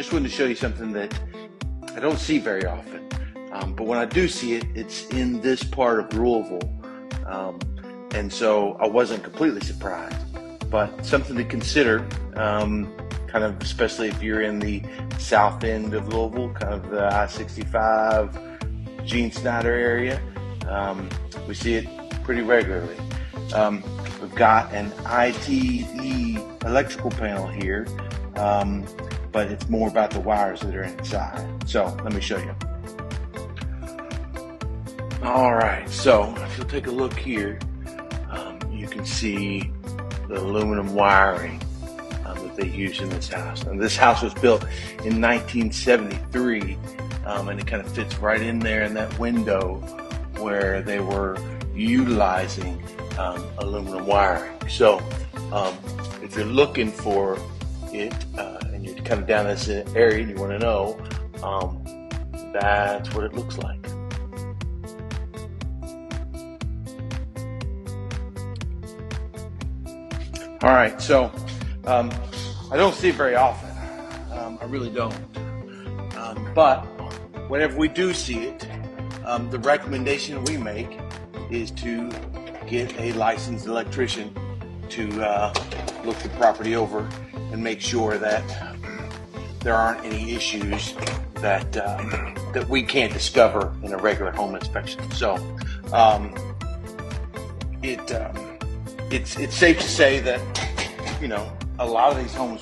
just wanted to show you something that I don't see very often. But when I do see it, it's in this part of Louisville. And so I wasn't completely surprised, but something to consider, kind of especially if you're in the south end of Louisville, kind of the I-65, Gene Snyder area. We see it pretty regularly. We've got an ITE electrical panel here, but it's more about the wires that are inside. So let me show you. All right, so if you'll take a look here, you can see the aluminum wiring that they use in this house. And this house was built in 1973, and it kind of fits right in there in that window where they were utilizing aluminum wiring. So if you're looking for it and you're kind of down this area and you want to know, that's what it looks like. All right, so I don't see it very often. I really don't. But whenever we do see it, the recommendation we make is to get a licensed electrician to look the property over and make sure that there aren't any issues that that we can't discover in a regular home inspection. So it's safe to say that, you know, a lot of these homes